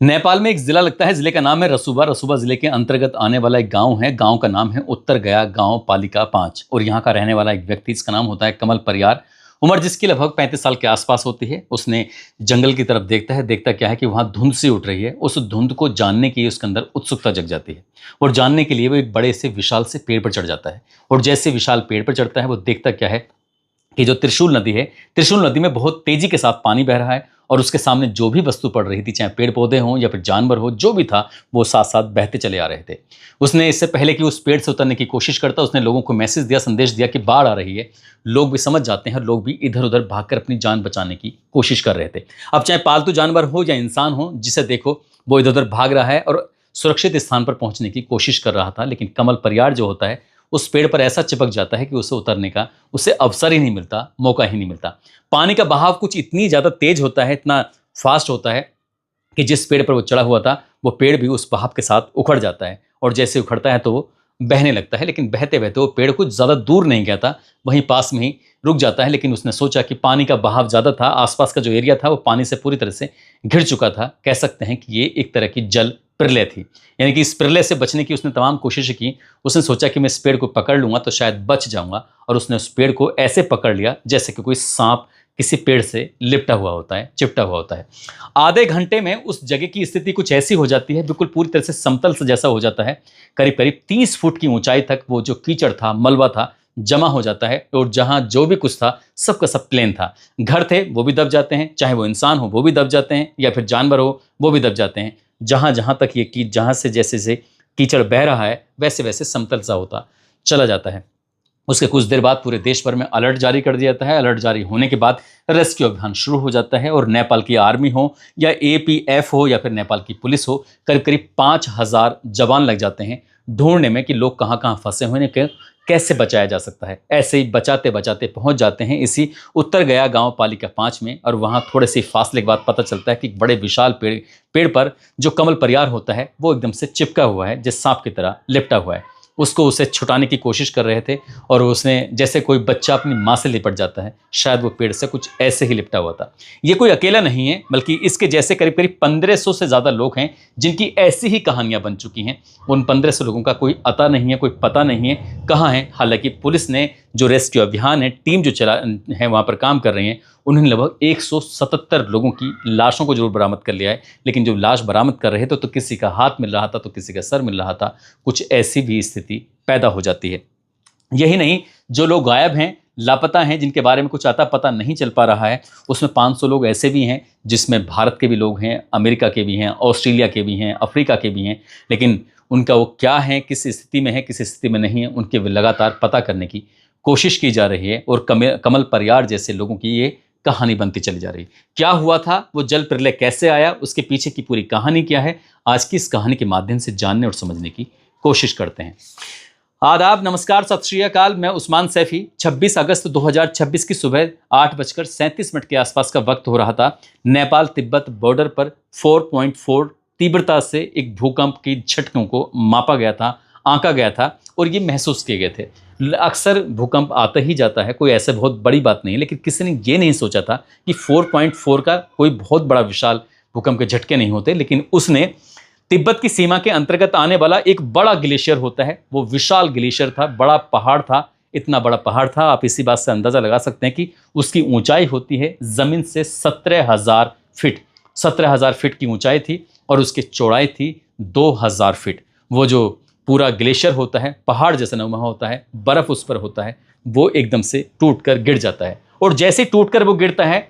नेपाल में एक जिला लगता है, जिले का नाम है रसुवा। रसुवा जिले के अंतर्गत आने वाला एक गांव है। गांव का नाम है उत्तर गया गांव पालिका 5 और यहाँ का रहने वाला एक व्यक्ति, इसका नाम होता है कमल परियार। उम्र जिसकी लगभग 35 साल के आसपास होती है। उसने जंगल की तरफ देखता है। देखता क्या है कि वहाँ धुंध सी उठ रही है। उस धुंध को जानने की उसके अंदर उत्सुकता जग जाती है और जानने के लिए वो एक बड़े से विशाल से पेड़ पर चढ़ जाता है। और जैसे विशाल पेड़ पर चढ़ता है, वो देखता क्या है कि जो त्रिशूल नदी है, त्रिशूल नदी में बहुत तेजी के साथ पानी बह रहा है और उसके सामने जो भी वस्तु पड़ रही थी, चाहे पेड़ पौधे हों या फिर जानवर हो, जो भी था वो साथ साथ बहते चले आ रहे थे। उसने इससे पहले कि उस पेड़ से उतरने की कोशिश करता, उसने लोगों को मैसेज दिया, संदेश दिया कि बाढ़ आ रही है। लोग भी समझ जाते हैं और लोग भी इधर उधर भागकर अपनी जान बचाने की कोशिश कर रहे थे। अब चाहे पालतू जानवर हो या इंसान हो, जिसे देखो वो इधर उधर भाग रहा है और सुरक्षित स्थान पर पहुंचने की कोशिश कर रहा था। लेकिन कमल परियार जो होता है, उस पेड़ पर ऐसा चिपक जाता है कि उसे उतरने का उसे अवसर ही नहीं मिलता, मौका ही नहीं मिलता। पानी का बहाव कुछ इतनी ज़्यादा तेज होता है, इतना फास्ट होता है कि जिस पेड़ पर वो चढ़ा हुआ था, वो पेड़ भी उस बहाव के साथ उखड़ जाता है और जैसे उखड़ता है तो वो बहने लगता है। लेकिन बहते बहते वो पेड़ कुछ ज़्यादा दूर नहीं गया था, वहीं पास में ही रुक जाता है। लेकिन उसने सोचा कि पानी का बहाव ज़्यादा था, आसपास का जो एरिया था वो पानी से पूरी तरह से घिर चुका था। कह सकते हैं कि ये एक तरह की जल प्रलय थी, यानी कि इस प्रलय से बचने की उसने तमाम कोशिशें की। उसने सोचा कि मैं इस पेड़ को पकड़ लूंगा तो शायद बच जाऊंगा, और उसने उस पेड़ को ऐसे पकड़ लिया जैसे कि कोई सांप किसी पेड़ से लिपटा हुआ होता है, चिपटा हुआ होता है। आधे घंटे में उस जगह की स्थिति कुछ ऐसी हो जाती है, बिल्कुल पूरी तरह से समतल से जैसा हो जाता है। करीब करीब 30 फुट की ऊंचाई तक वो जो कीचड़ था, मलबा था, जमा हो जाता है और जहां जो भी कुछ था सबका सब प्लेन था। घर थे वो भी दब जाते हैं, चाहे वो इंसान हो वो भी दब जाते हैं, या फिर जानवर हो वो भी दब जाते हैं। जहां जहां तक ये की जहां से जैसे से कीचड़ बह रहा है, वैसे वैसे समतल सा होता चला जाता है। उसके कुछ देर बाद पूरे देश भर में अलर्ट जारी कर दिया जाता है। अलर्ट जारी होने के बाद रेस्क्यू अभियान शुरू हो जाता है और नेपाल की आर्मी हो या एपीएफ हो या फिर नेपाल की पुलिस हो, करीब करीब 5000 जवान लग जाते हैं ढूंढने में कि लोग कहाँ कहाँ फंसे हुए हैं, कैसे बचाया जा सकता है। ऐसे ही बचाते बचाते पहुंच जाते हैं इसी उत्तर गया गांव पालिका 5 में, और वहां थोड़े से फासले के बाद पता चलता है कि बड़े विशाल पेड़ पर जो कमल परियार होता है वो एकदम से चिपका हुआ है, जिस सांप की तरह लिपटा हुआ है। उसे छुटाने की कोशिश कर रहे थे और उसने, जैसे कोई बच्चा अपनी माँ से लिपट जाता है, शायद वो पेड़ से कुछ ऐसे ही लिपटा हुआ था। ये कोई अकेला नहीं है, बल्कि इसके जैसे करीब करीब 1500 से ज़्यादा लोग हैं जिनकी ऐसी ही कहानियां बन चुकी हैं। उन 1500 लोगों का कोई अता नहीं है, कोई पता नहीं है कहाँ है। हालांकि पुलिस ने जो रेस्क्यू अभियान है, टीम जो चला है वहाँ पर काम कर रही है, उन्होंने लगभग 177 लोगों की लाशों को जरूर बरामद कर लिया है। लेकिन जो लाश बरामद कर रहे थे तो किसी का हाथ मिल रहा था तो किसी का सर मिल रहा था। कुछ ऐसी भी स्थिति पैदा हो जाती है। यही नहीं, जो लोग गायब हैं, लापता हैं, जिनके बारे में कुछ आता पता नहीं चल पा रहा है, उसमें 500 लोग ऐसे भी हैं जिसमें भारत के भी लोग हैं, अमेरिका के भी हैं, ऑस्ट्रेलिया के भी हैं, अफ्रीका के भी हैं। लेकिन उनका वो क्या है, किस स्थिति में है, किस स्थिति में नहीं है, उनके लगातार पता करने की कोशिश की जा रही है। और कमल परियार जैसे लोगों की ये कहानी बनती चली जा रही। क्या हुआ था, वो जल प्रलय कैसे आया, उसके पीछे की पूरी कहानी क्या है, आज की इस कहानी के माध्यम से जानने और समझने की कोशिश करते हैं। आदाब, नमस्कार, सत श्री अकाल। मैं उस्मान सैफी। 26 अगस्त 2026 की सुबह 8:37 के आसपास का वक्त हो रहा था। नेपाल तिब्बत बॉर्डर पर 4.4 तीव्रता से एक भूकंप की झटकों को मापा गया था, आंका गया था और ये महसूस किए गए थे। अक्सर भूकंप आता ही जाता है, कोई ऐसे बहुत बड़ी बात नहीं है, लेकिन किसी ने ये नहीं सोचा था कि 4.4 का कोई बहुत बड़ा विशाल भूकंप के झटके नहीं होते। लेकिन उसने तिब्बत की सीमा के अंतर्गत आने वाला एक बड़ा ग्लेशियर होता है, वो विशाल ग्लेशियर था, बड़ा पहाड़ था। इतना बड़ा पहाड़ था, आप इसी बात से अंदाजा लगा सकते हैं कि उसकी ऊंचाई होती है जमीन से 17,000 फीट। 17,000 फीट की ऊंचाई थी और उसकी चौड़ाई थी 2,000 फीट। वो जो पूरा ग्लेशियर होता है, पहाड़ जैसा नुमा होता है, बर्फ उस पर होता है, वो एकदम से टूटकर गिर जाता है। और जैसे टूटकर वो गिरता है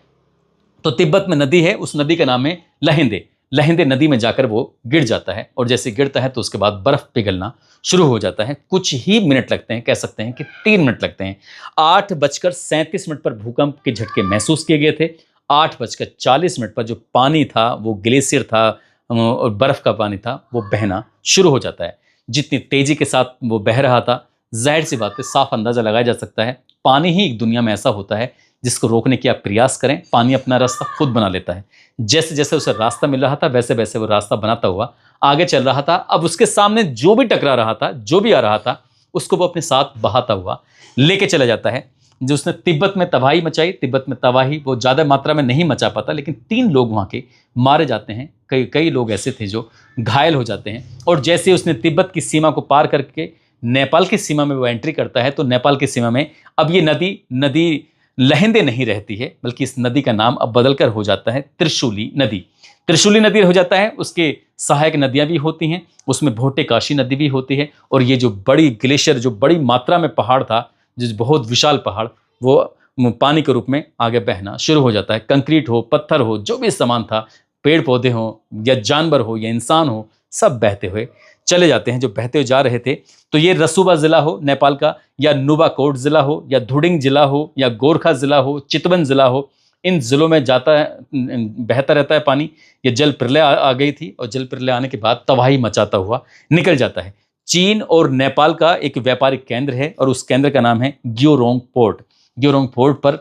तो तिब्बत में नदी है, उस नदी का नाम है लहिंदे। लहिंदे नदी में जाकर वो गिर जाता है और जैसे गिरता है तो उसके बाद बर्फ पिघलना शुरू हो जाता है। कुछ ही मिनट लगते हैं, कह सकते हैं कि 3 मिनट लगते हैं। 8:37 पर भूकंप के झटके महसूस किए गए थे। 8:40 पर जो पानी था, वो ग्लेशियर था और बर्फ का पानी था, वो बहना शुरू हो जाता है। जितनी तेजी के साथ वो बह रहा था, जाहिर सी बात है, साफ अंदाजा लगाया जा सकता है, पानी ही एक दुनिया में ऐसा होता है जिसको रोकने की आप प्रयास करें, पानी अपना रास्ता खुद बना लेता है। जैसे जैसे उसे रास्ता मिल रहा था, वैसे वैसे वो रास्ता बनाता हुआ आगे चल रहा था। अब उसके सामने जो भी टकरा रहा था, जो भी आ रहा था, उसको वो अपने साथ बहाता हुआ लेके चला जाता है। जो उसने तिब्बत में तबाही मचाई। तिब्बत में तबाही वो ज़्यादा मात्रा में नहीं मचा पाता, लेकिन 3 लोग वहाँ के मारे जाते हैं। कई कई लोग ऐसे थे जो घायल हो जाते हैं। और जैसे उसने तिब्बत की सीमा को पार करके नेपाल की सीमा में वो एंट्री करता है, तो नेपाल की सीमा में अब ये नदी लहंदे नहीं रहती है, बल्कि इस नदी का नाम अब बदलकर हो जाता है त्रिशूली नदी। त्रिशूली नदी हो जाता है। उसके सहायक नदियां भी होती हैं, उसमें भोटे काशी नदी भी होती है। और ये जो बड़ी ग्लेशियर, जो बड़ी मात्रा में पहाड़ था, जो बहुत विशाल पहाड़, वो पानी के रूप में आगे बहना शुरू हो जाता है। कंक्रीट हो, पत्थर हो, जो भी सामान था, पेड़ पौधे हो या जानवर हो या इंसान हो, सब बहते हुए चले जाते हैं। जो बहते हुए जा रहे थे, तो ये रसूबा जिला हो नेपाल का, या नुवाकोट जिला हो, या धुडिंग जिला हो, या गोरखा जिला हो, चितवन जिला हो, इन जिलों में जाता है, बहता रहता है पानी। ये जल प्रलय आ गई थी, और जल प्रलय आने के बाद तबाही मचाता हुआ निकल जाता है। चीन और नेपाल का एक व्यापारिक केंद्र है, और उस केंद्र का नाम है ग्योरोंग पोर्ट। ग्योरोंग पोर्ट पर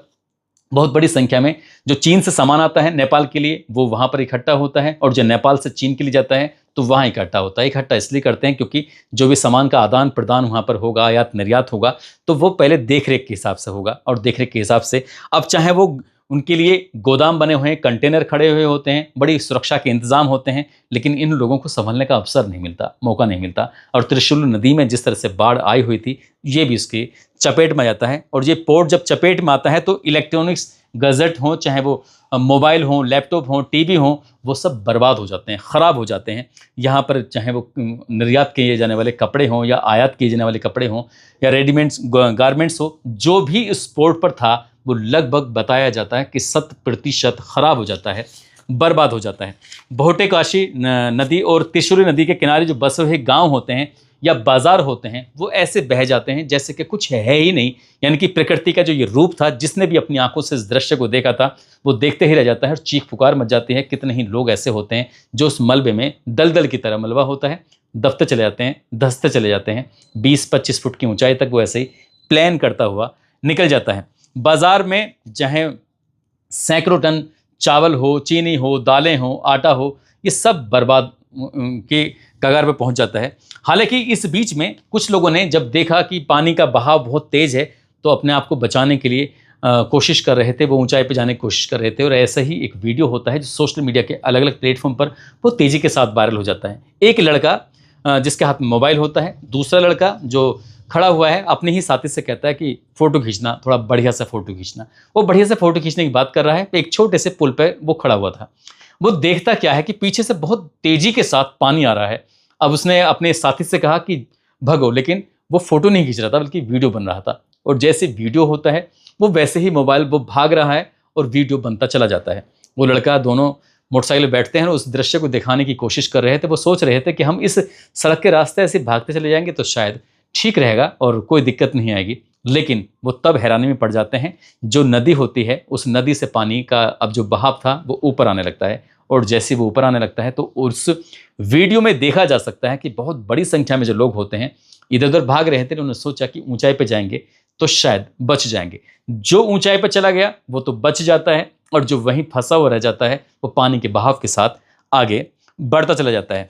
बहुत बड़ी संख्या में जो चीन से सामान आता है नेपाल के लिए, वो वहाँ पर इकट्ठा होता है। और जो नेपाल से चीन के लिए जाता है, तो वहाँ इकट्ठा होता है। इकट्ठा इसलिए करते हैं क्योंकि जो भी सामान का आदान प्रदान वहाँ पर होगा, आयात निर्यात होगा, तो वो पहले देखरेख के हिसाब से होगा। और देखरेख के हिसाब से अब चाहे वो उनके लिए गोदाम बने हुए हैं, कंटेनर खड़े हुए होते हैं, बड़ी सुरक्षा के इंतजाम होते हैं, लेकिन इन लोगों को संभलने का अवसर नहीं मिलता, मौका नहीं मिलता। और त्रिशूल नदी में जिस तरह से बाढ़ आई हुई थी, ये भी उसकी चपेट में जाता है। और ये पोर्ट जब चपेट में आता है, तो इलेक्ट्रॉनिक्स गजट हो, चाहे वो मोबाइल हो, लैपटॉप हो, टीवी हो, वो सब बर्बाद हो जाते हैं, ख़राब हो जाते हैं। यहाँ पर चाहे वो निर्यात किए जाने वाले कपड़े हों या आयात किए जाने वाले कपड़े हों या रेडीमेड्स गारमेंट्स हो, जो भी इस पोर्ट पर था, वो लगभग बताया जाता है कि 100% ख़राब हो जाता है, बर्बाद हो जाता है। भोटे काशी नदी और त्रिशूली नदी के किनारे जो बसे हुए गांव होते हैं या बाजार होते हैं, वो ऐसे बह जाते हैं जैसे कि कुछ है ही नहीं। यानी कि प्रकृति का जो ये रूप था, जिसने भी अपनी आंखों से इस दृश्य को देखा था, वो देखते ही रह जाता है और चीख पुकार मच जाती है। कितने ही लोग ऐसे होते हैं जो उस मलबे में दलदल की तरह मलबा होता है, दबते चले जाते हैं, धंसते चले जाते हैं। 20-25 फुट की ऊंचाई तक वो ऐसे ही प्लान करता हुआ निकल जाता है। बाजार में चाहे सैकड़ों टन चावल हो, चीनी हो, दालें हो, आटा हो, ये सब बर्बाद के कगार पे पहुंच जाता है। हालांकि इस बीच में कुछ लोगों ने जब देखा कि पानी का बहाव बहुत तेज है, तो अपने आप को बचाने के लिए कोशिश कर रहे थे, वो ऊंचाई पे जाने की कोशिश कर रहे थे। और ऐसा ही एक वीडियो होता है जो सोशल मीडिया के अलग अलग प्लेटफॉर्म पर बहुत तेज़ी के साथ वायरल हो जाता है। एक लड़का जिसके हाथ में मोबाइल होता है, दूसरा लड़का जो खड़ा हुआ है अपने ही साथी से कहता है कि फ़ोटो खींचना, थोड़ा बढ़िया सा फ़ोटो खींचना। वो बढ़िया से फ़ोटो खींचने की बात कर रहा है। एक छोटे से पुल पे वो खड़ा हुआ था। वो देखता क्या है कि पीछे से बहुत तेज़ी के साथ पानी आ रहा है। अब उसने अपने साथी से कहा कि भगो, लेकिन वो फ़ोटो नहीं खींच रहा था, बल्कि वीडियो बन रहा था। और जैसे वीडियो होता है, वो वैसे ही मोबाइल वो भाग रहा है और वीडियो बनता चला जाता है। वो लड़का, दोनों मोटरसाइकिल बैठते हैं और उस दृश्य को दिखाने की कोशिश कर रहे थे। वो सोच रहे थे कि हम इस सड़क के रास्ते ऐसे भागते चले जाएंगे तो शायद ठीक रहेगा और कोई दिक्कत नहीं आएगी। लेकिन वो तब हैरानी में पड़ जाते हैं, जो नदी होती है, उस नदी से पानी का अब जो बहाव था वो ऊपर आने लगता है। और जैसे वो ऊपर आने लगता है, तो उस वीडियो में देखा जा सकता है कि बहुत बड़ी संख्या में जो लोग होते हैं इधर उधर भाग रहे थे। उन्होंने सोचा कि ऊंचाई पे जाएंगे तो शायद बच जाएंगे। जो ऊंचाई पर चला गया वो तो बच जाता है, और जो वहीं फंसा हुआ रह जाता है वो पानी के बहाव के साथ आगे बढ़ता चला जाता है।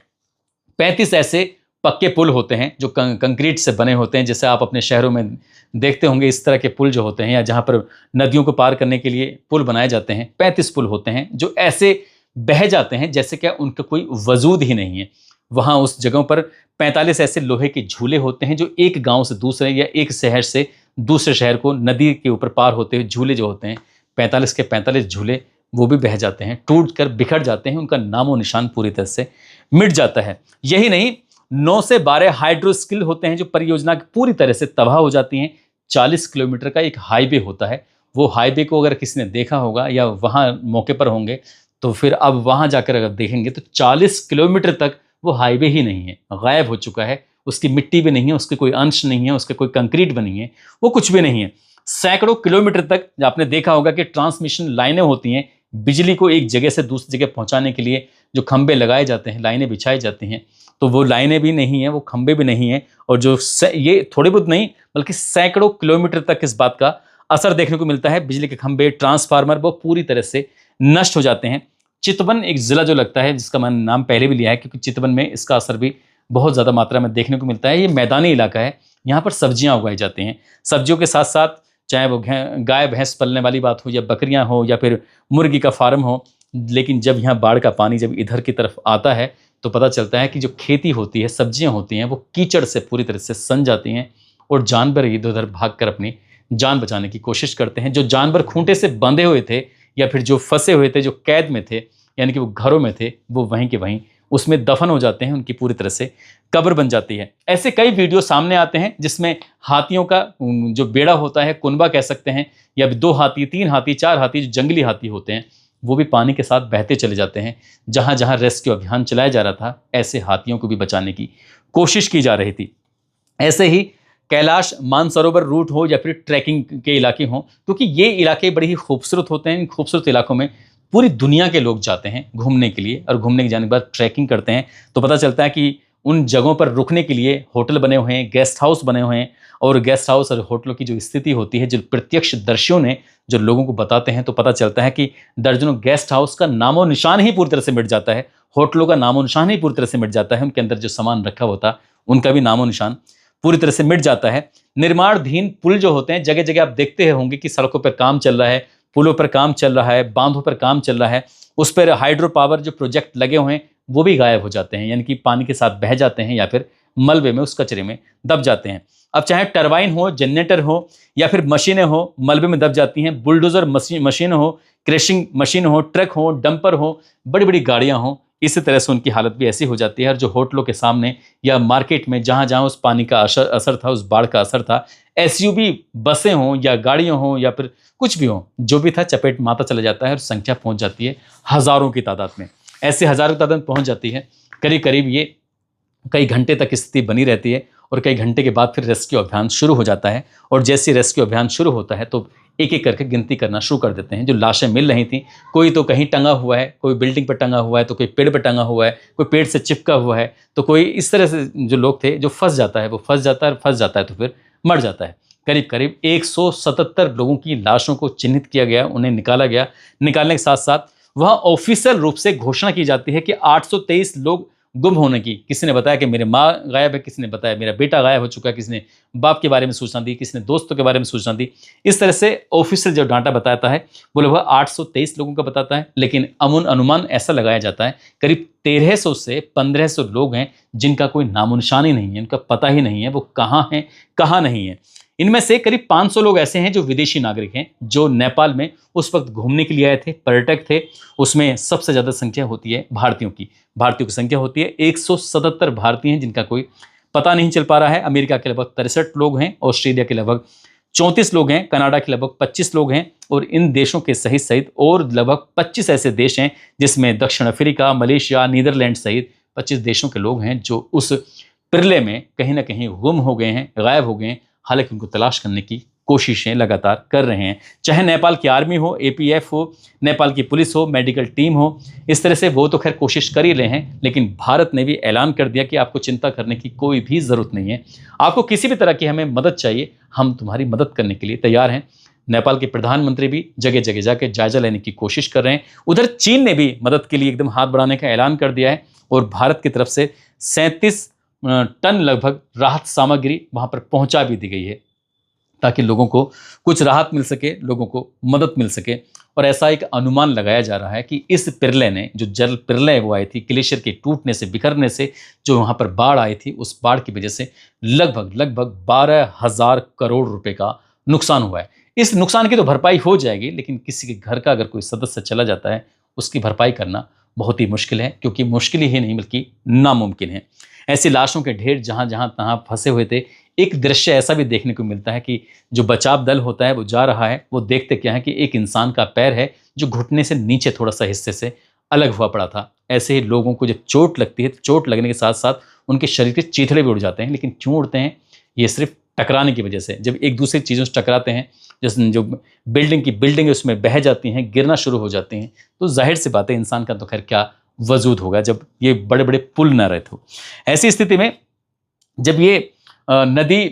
35 ऐसे पक्के पुल होते हैं जो कंक्रीट से बने होते हैं। जैसे आप अपने शहरों में देखते होंगे, इस तरह के पुल जो होते हैं, या जहाँ पर नदियों को पार करने के लिए पुल बनाए जाते हैं, 35 पुल होते हैं जो ऐसे बह जाते हैं जैसे क्या उनका कोई वजूद ही नहीं है। वहाँ उस जगहों पर 45 ऐसे लोहे के झूले होते हैं जो एक गांव से दूसरे या एक शहर से दूसरे शहर को नदी के ऊपर पार होते हुए झूले जो होते हैं, 45 के 45 झूले वो भी बह जाते हैं, टूट कर बिखर जाते हैं। उनका नामो निशान पूरी तरह से मिट जाता है। यही नहीं, 9 से 12 हाइड्रो स्किल होते हैं जो परियोजना की पूरी तरह से तबाह हो जाती हैं। 40 किलोमीटर का एक हाईवे होता है। वो हाईवे को अगर किसी ने देखा होगा या वहाँ मौके पर होंगे, तो फिर अब वहाँ जाकर अगर देखेंगे तो 40 किलोमीटर तक वो हाईवे ही नहीं है, गायब हो चुका है। उसकी मिट्टी भी नहीं है, उसके कोई अंश नहीं है, उसके कोई कंक्रीट भी नहीं है, वो कुछ भी नहीं है। सैकड़ों किलोमीटर तक आपने देखा होगा कि ट्रांसमिशन लाइनें होती हैं, बिजली को एक जगह से दूसरी जगह पहुंचाने के लिए जो खंबे लगाए जाते हैं, लाइनें बिछाई जाती हैं, तो वो लाइनें भी नहीं है, वो खंबे भी नहीं है। और जो ये थोड़े बहुत नहीं बल्कि सैकड़ों किलोमीटर तक इस बात का असर देखने को मिलता है। बिजली के खंबे, ट्रांसफार्मर वो पूरी तरह से नष्ट हो जाते हैं। चितवन एक ज़िला जो लगता है, जिसका मैंने नाम पहले भी लिया है, क्योंकि चितवन में इसका असर भी बहुत ज़्यादा मात्रा में देखने को मिलता है। ये मैदानी इलाका है, यहाँ पर सब्जियाँ उगाई जाती हैं। सब्जियों के साथ साथ चाहे वो गाय भैंस पलने वाली बात हो या बकरियां हो या फिर मुर्गी का फार्म हो। लेकिन जब यहाँ बाढ़ का पानी जब इधर की तरफ आता है तो पता चलता है कि जो खेती होती है, सब्जियां होती हैं, वो कीचड़ से पूरी तरह से सन जाती हैं और जानवर इधर उधर भाग कर अपनी जान बचाने की कोशिश करते हैं। जो जानवर खूंटे से बंधे हुए थे या फिर जो फंसे हुए थे, जो कैद में थे, यानी कि वो घरों में थे, वो वहीं के वहीं उसमें दफन हो जाते हैं, उनकी पूरी तरह से कब्र बन जाती है। ऐसे कई वीडियो सामने आते हैं जिसमें हाथियों का जो बेड़ा होता है, कुनबा कह सकते हैं, या 2 हाथी, 3 हाथी, 4 हाथी, जो जंगली हाथी होते हैं, वो भी पानी के साथ बहते चले जाते हैं। जहां जहां रेस्क्यू अभियान चलाया जा रहा था, ऐसे हाथियों को भी बचाने की कोशिश की जा रही थी। ऐसे ही कैलाश मानसरोवर रूट हो या फिर ट्रैकिंग के इलाके हों, क्योंकि ये इलाके बड़े ही खूबसूरत होते हैं। इन खूबसूरत इलाकों में पूरी दुनिया के लोग जाते हैं घूमने के लिए, और घूमने के जाने के बाद ट्रैकिंग करते हैं तो पता चलता है कि उन जगहों पर रुकने के लिए होटल बने हुए हैं, गेस्ट हाउस बने हुए हैं। और गेस्ट हाउस और होटलों की जो स्थिति होती है, जो प्रत्यक्षदर्शियों ने जो लोगों को बताते हैं, तो पता चलता है कि दर्जनों गेस्ट हाउस का नामो निशान ही पूरी तरह से मिट जाता है, होटलों का नामो निशान ही पूरी तरह से मिट जाता है। उनके अंदर जो सामान रखा होता उनका भी नामो निशान पूरी तरह से मिट जाता है। निर्माणाधीन पुल जो होते हैं, जगह जगह आप देखते होंगे कि सड़कों पर काम चल रहा है, पुलों पर काम चल रहा है, बांधों पर काम चल रहा है, उस पर हाइड्रो पावर जो प्रोजेक्ट लगे हुए हैं वो भी गायब हो जाते हैं, यानी कि पानी के साथ बह जाते हैं या फिर मलबे में, उस कचरे में दब जाते हैं। अब चाहे टरबाइन हो, जनरेटर हो या फिर मशीनें हो, मलबे में दब जाती हैं। बुलडोजर मशीन हो, क्रेशिंग मशीन हो, ट्रक हो, डंपर हो, बड़ी बड़ी गाड़ियां हो, इसी तरह से उनकी हालत भी ऐसी हो जाती है। और जो होटलों के सामने या मार्केट में जहां जहां उस पानी का असर था, उस बाढ़ का असर था, एसयूवी बसें हों या गाड़ियां हों या फिर कुछ भी हो, जो भी था चपेट माता चला जाता है और संख्या पहुंच जाती है हजारों की तादाद में। ऐसे हजारों की तादाद में पहुंच जाती है। करीब करीब ये कई घंटे तक स्थिति बनी रहती है और कई घंटे के बाद फिर रेस्क्यू अभियान शुरू हो जाता है। और जैसे रेस्क्यू अभियान शुरू होता है तो एक एक करके गिनती करना शुरू कर देते हैं। जो लाशें मिल रही थी, कोई तो कहीं टंगा हुआ है, कोई बिल्डिंग पर टंगा हुआ है, तो कोई पेड़ पर टंगा हुआ है, कोई पेड़ से चिपका हुआ है, तो कोई इस तरह से जो लोग थे, जो फंस जाता है, वो फंस जाता है, फंस जाता है तो फिर मर जाता है। करीब करीब 177 लोगों की लाशों को चिन्हित किया गया, उन्हें निकाला गया। निकालने के साथ साथ वहाँ ऑफिशियल रूप से घोषणा की जाती है कि 823 लोग गुम होने की। किसी ने बताया कि मेरे माँ गायब है, किसी ने बताया मेरा बेटा गायब हो चुका है, किसी ने बाप के बारे में सूचना दी, किसी ने दोस्तों के बारे में सूचना दी। इस तरह से ऑफिशियल जो डाटा बताता है वो लगभग 823 लोगों का बताता है, लेकिन अनुमान ऐसा लगाया जाता है करीब 1300 से 1500 लोग हैं जिनका कोई नामो निशान ही नहीं है, उनका पता ही नहीं है वो कहाँ हैं, कहाँ नहीं है। इनमें से करीब 500 लोग ऐसे हैं जो विदेशी नागरिक हैं, जो नेपाल में उस वक्त घूमने के लिए आए थे, पर्यटक थे। उसमें सबसे ज़्यादा संख्या होती है भारतीयों की। भारतीयों की संख्या होती है 177 भारतीय हैं जिनका कोई पता नहीं चल पा रहा है। अमेरिका के लगभग 63 लोग हैं, ऑस्ट्रेलिया के लगभग 34 लोग हैं, कनाडा के लगभग 25 लोग हैं। और इन देशों के सहित सहित और लगभग 25 ऐसे देश हैं जिसमें दक्षिण अफ्रीका, मलेशिया, नीदरलैंड सहित 25 देशों के लोग हैं जो उस प्रलय में कहीं ना कहीं गुम हो गए हैं, गायब हो गए हैं। हालांकि उनको तलाश करने की कोशिशें लगातार कर रहे हैं, चाहे नेपाल की आर्मी हो, एपीएफ हो, नेपाल की पुलिस हो, मेडिकल टीम हो। इस तरह से वो तो खैर कोशिश कर ही रहे हैं, लेकिन भारत ने भी ऐलान कर दिया कि आपको चिंता करने की कोई भी ज़रूरत नहीं है। आपको किसी भी तरह की हमें मदद चाहिए, हम तुम्हारी मदद करने के लिए तैयार हैं। नेपाल के प्रधानमंत्री भी जगह जगह जाकर जायजा लेने की कोशिश कर रहे हैं। उधर चीन ने भी मदद के लिए एकदम हाथ बढ़ाने का ऐलान कर दिया है और भारत की तरफ से 37 टन लगभग राहत सामग्री वहां पर पहुंचा भी दी गई है, ताकि लोगों को कुछ राहत मिल सके, लोगों को मदद मिल सके। और ऐसा एक अनुमान लगाया जा रहा है कि इस प्रलय ने, जो जल प्रलय वो आई थी, ग्लेशियर के टूटने से, बिखरने से जो वहाँ पर बाढ़ आई थी, उस बाढ़ की वजह से लगभग 12,000 करोड़ रुपए का नुकसान हुआ है। इस नुकसान की तो भरपाई हो जाएगी, लेकिन किसी के घर का अगर कोई सदस्य चला जाता है, उसकी भरपाई करना बहुत ही मुश्किल है, क्योंकि मुश्किल ही नहीं बल्कि नामुमकिन है। ऐसी लाशों के ढेर जहाँ जहाँ तहाँ फंसे हुए थे। एक दृश्य ऐसा भी देखने को मिलता है कि जो बचाव दल होता है वो जा रहा है, वो देखते क्या है कि एक इंसान का पैर है जो घुटने से नीचे थोड़ा सा हिस्से से अलग हुआ पड़ा था। ऐसे ही लोगों को जब चोट लगती है तो चोट लगने के साथ साथ उनके शरीर के चीथड़े भी उड़ जाते हैं, लेकिन क्यों उड़ते हैं? ये सिर्फ टकराने की वजह से। जब एक दूसरी चीज़ों से टकराते हैं, जैसे जो बिल्डिंग है उसमें बह जाती हैं, गिरना शुरू हो जाती हैं, तो जाहिर सी बात है इंसान का तो खैर क्या वजूद होगा जब ये बड़े बड़े पुल न रहे थे। ऐसी स्थिति में जब ये नदी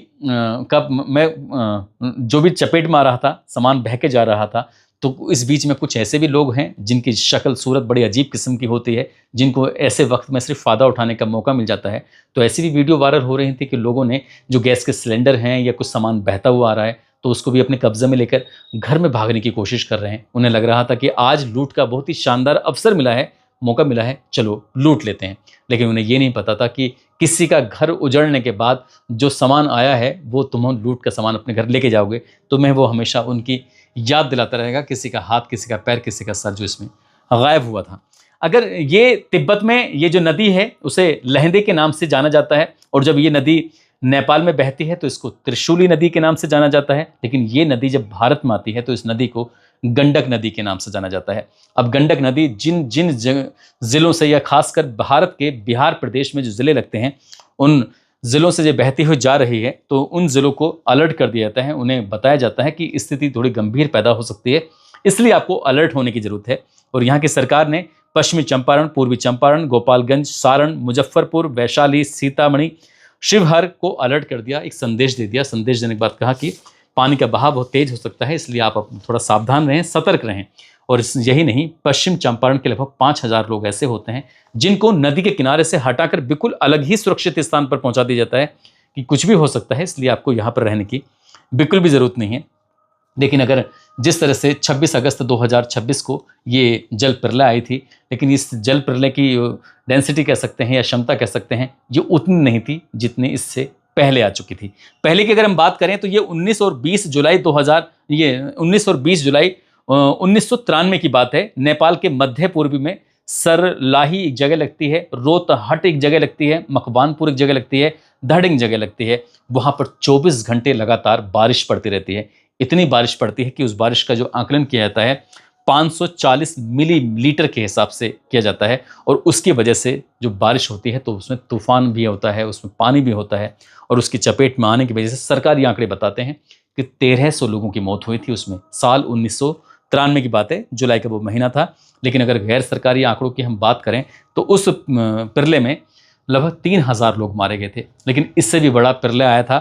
का मैं जो भी चपेट में आ रहा था, सामान बह के जा रहा था, तो इस बीच में कुछ ऐसे भी लोग हैं जिनकी शक्ल सूरत बड़ी अजीब किस्म की होती है, जिनको ऐसे वक्त में सिर्फ फ़ायदा उठाने का मौका मिल जाता है। तो ऐसी भी वीडियो वायरल हो रही थी कि लोगों ने, जो गैस के सिलेंडर हैं या कुछ सामान बहता हुआ आ रहा है, तो उसको भी अपने कब्जे में लेकर घर में भागने की कोशिश कर रहे हैं। उन्हें लग रहा था कि आज लूट का बहुत ही शानदार अवसर मिला है, मौका मिला है, चलो लूट लेते हैं। लेकिन उन्हें ये नहीं पता था कि किसी का घर उजड़ने के बाद जो सामान आया है वो तुम लूट का सामान अपने घर लेके जाओगे, तुम्हें वो हमेशा उनकी याद दिलाता रहेगा, किसी का हाथ, किसी का पैर, किसी का सर जो इसमें गायब हुआ था। अगर ये तिब्बत में ये जो नदी है उसे लहंदे के नाम से जाना जाता है, और जब ये नदी नेपाल में बहती है तो इसको त्रिशूली नदी के नाम से जाना जाता है। लेकिन ये नदी जब भारत में आती है तो इस नदी को गंडक नदी के नाम से जाना जाता है। अब गंडक नदी जिन जिन जिलों से, या खासकर भारत के बिहार प्रदेश में जो जिले लगते हैं, उन जिलों से जो बहती हुई जा रही है, तो उन जिलों को अलर्ट कर दिया जाता है। उन्हें बताया जाता है कि स्थिति थोड़ी गंभीर पैदा हो सकती है, इसलिए आपको अलर्ट होने की जरूरत है। और यहाँ की सरकार ने पश्चिमी चंपारण, पूर्वी चंपारण, गोपालगंज, सारण, मुजफ्फरपुर, वैशाली, सीतामढ़ी, शिवहर को अलर्ट कर दिया, एक संदेश दे दिया। संदेश देने के बाद कहा कि पानी का बहाव बहुत तेज हो सकता है, इसलिए आप थोड़ा सावधान रहें, सतर्क रहें। और यही नहीं, पश्चिम चंपारण के लगभग 5,000 लोग ऐसे होते हैं जिनको नदी के किनारे से हटाकर बिल्कुल अलग ही सुरक्षित स्थान पर पहुंचा दिया जाता है कि कुछ भी हो सकता है, इसलिए आपको यहाँ पर रहने की बिल्कुल भी जरूरत नहीं है। लेकिन अगर जिस तरह से 26 अगस्त 2026 को ये जल प्रलय आई थी, लेकिन इस जल प्रलय की डेंसिटी कह सकते हैं या क्षमता कह सकते हैं, ये उतनी नहीं थी जितनी इससे पहले आ चुकी थी। पहले की अगर हम बात करें तो ये 19 और 20 जुलाई 1993 की बात है। नेपाल के मध्य पूर्वी में सरलाही एक जगह लगती है, रोतहट एक जगह लगती है, मकवानपुर एक जगह लगती है, धडिंग जगह लगती है। वहाँ पर 24 घंटे लगातार बारिश पड़ती रहती है। इतनी बारिश पड़ती है कि उस बारिश का जो आकलन किया जाता है 540 मिलीलीटर के हिसाब से किया जाता है। और उसकी वजह से जो बारिश होती है तो उसमें तूफान भी होता है, उसमें पानी भी होता है, और उसकी चपेट में आने की वजह से सरकारी आंकड़े बताते हैं कि 1300 लोगों की मौत हुई थी उसमें। साल 1993 की बात है, जुलाई का वो महीना था। लेकिन अगर गैर सरकारी आंकड़ों की हम बात करें तो उस प्रलय में लगभग 3000 लोग मारे गए थे। लेकिन इससे भी बड़ा प्रलय आया था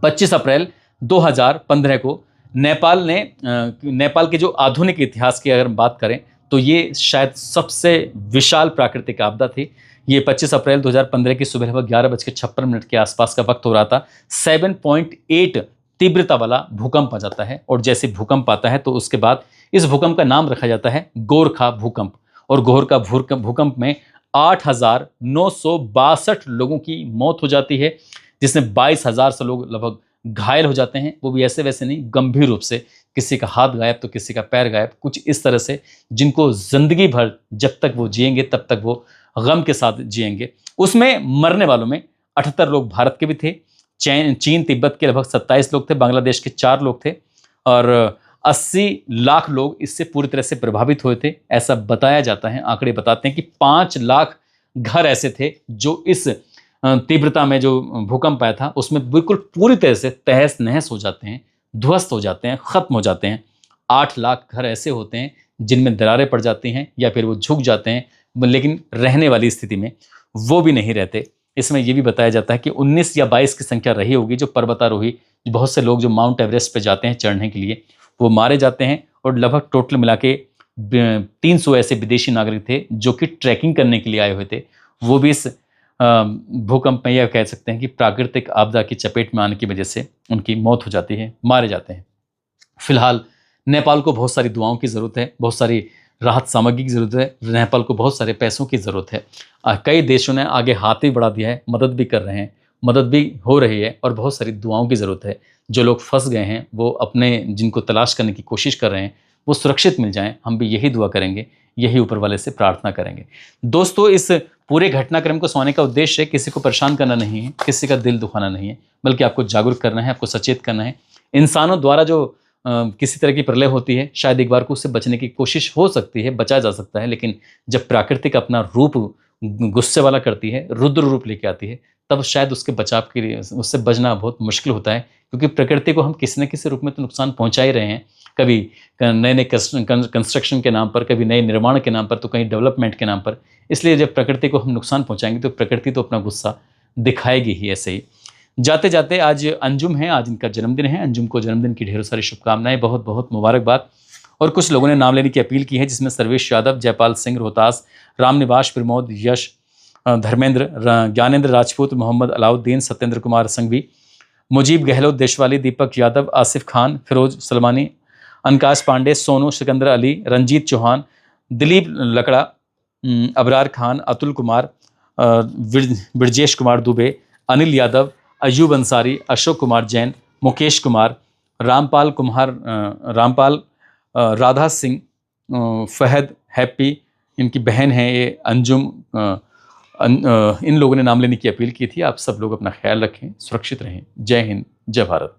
25 अप्रैल 2015 को। नेपाल के जो आधुनिक इतिहास की अगर बात करें तो ये शायद सबसे विशाल प्राकृतिक आपदा थी। ये 25 अप्रैल 2015 की सुबह लगभग 11:56 के आसपास का वक्त हो रहा था। 7.8 तीव्रता वाला भूकंप आ जाता है, और जैसे भूकंप आता है तो उसके बाद इस भूकंप का नाम रखा जाता है गोरखा भूकंप। और गोरखा भूकंप में 8,962 लोगों की मौत हो जाती है, जिसमें 22,000 से लोग लगभग घायल हो जाते हैं। वो भी ऐसे वैसे नहीं, गंभीर रूप से, किसी का हाथ गायब तो किसी का पैर गायब, कुछ इस तरह से जिनको जिंदगी भर जब तक वो जिएंगे तब तक वो गम के साथ जिएंगे। उसमें मरने वालों में 78 लोग भारत के भी थे, चीन तिब्बत के लगभग 27 लोग थे, बांग्लादेश के 4 लोग थे, और 80 लाख लोग इससे पूरी तरह से प्रभावित हुए थे। ऐसा बताया जाता है, आंकड़े बताते हैं कि 5 लाख घर ऐसे थे जो इस तीव्रता में जो भूकंप आया था उसमें बिल्कुल पूरी तरह से तहस नहस हो जाते हैं, ध्वस्त हो जाते हैं, खत्म हो जाते हैं। 8 लाख घर ऐसे होते हैं जिनमें दरारें पड़ जाती हैं या फिर वो झुक जाते हैं, लेकिन रहने वाली स्थिति में वो भी नहीं रहते। इसमें ये भी बताया जाता है कि 19 या 22 की संख्या रही होगी जो पर्वतारोही, बहुत से लोग जो माउंट एवरेस्ट पे जाते हैं चढ़ने के लिए, वो मारे जाते हैं। और लगभग टोटल मिला के 300 ऐसे विदेशी नागरिक थे जो कि ट्रैकिंग करने के लिए आए हुए थे, वो भी इस भूकंप में यह कह सकते हैं कि प्राकृतिक आपदा की चपेट में आने की वजह से उनकी मौत हो जाती है, मारे जाते हैं। फिलहाल नेपाल को बहुत सारी दुआओं की ज़रूरत है, बहुत सारी राहत सामग्री की ज़रूरत है, नेपाल को बहुत सारे पैसों की ज़रूरत है। कई देशों ने आगे हाथ भी बढ़ा दिया है, मदद भी कर रहे हैं, मदद भी हो रही है, और बहुत सारी दुआओं की ज़रूरत है। जो लोग फंस गए हैं वो अपने, जिनको तलाश करने की कोशिश कर रहे हैं, वो सुरक्षित मिल जाएं। हम भी यही दुआ करेंगे, यही ऊपर वाले से प्रार्थना करेंगे। दोस्तों, इस पूरे घटनाक्रम को सुनाने का उद्देश्य किसी को परेशान करना नहीं है, किसी का दिल दुखाना नहीं है, बल्कि आपको जागरूक करना है, आपको सचेत करना है। इंसानों द्वारा जो किसी तरह की प्रलय होती है, शायद एक बार को उससे बचने की कोशिश हो सकती है, बचा जा सकता है, लेकिन जब प्राकृतिक अपना रूप गुस्से वाला करती है, रुद्र रूप लेके आती है, तब शायद उसके बचाव के लिए, उससे बचना बहुत मुश्किल होता है। क्योंकि प्रकृति को हम किसी न किसी रूप में तो नुकसान पहुंचा ही रहे हैं, कभी नए नए कंस्ट्रक्शन के नाम पर, कभी नए निर्माण के नाम पर, तो कहीं डेवलपमेंट के नाम पर। इसलिए जब प्रकृति को हम नुकसान पहुंचाएंगे तो प्रकृति तो अपना गुस्सा दिखाएगी ही। ऐसे ही जाते जाते आज अंजुम है, आज इनका जन्मदिन है। अंजुम को जन्मदिन की ढेरों सारी शुभकामनाएं, बहुत बहुत मुबारकबाद। और कुछ लोगों ने नाम लेने की अपील की है, जिसमें सर्वेश यादव, जयपाल सिंह रोहतास, रामनिवास, प्रमोद, यश, धर्मेंद्र, ज्ञानेंद्र राजपूत, मोहम्मद अलाउद्दीन, सत्येंद्र कुमार संघवी, मुजीब गहलोत देशवाली, दीपक यादव, आसिफ खान, फिरोज सलमानी, अनकाश पांडे, सोनू, सिकंदर अली, रंजीत चौहान, दिलीप लकड़ा, अबरार खान, अतुल कुमार, ब्रजेश कुमार दुबे, अनिल यादव, अयूब अंसारी, अशोक कुमार जैन, मुकेश कुमार, रामपाल, राधा सिंह, फहद, हैप्पी, इनकी बहन है ये अंजुम, इन लोगों ने नाम लेने की अपील की थी। आप सब लोग अपना ख्याल रखें, सुरक्षित रहें। जय हिंद, जय भारत।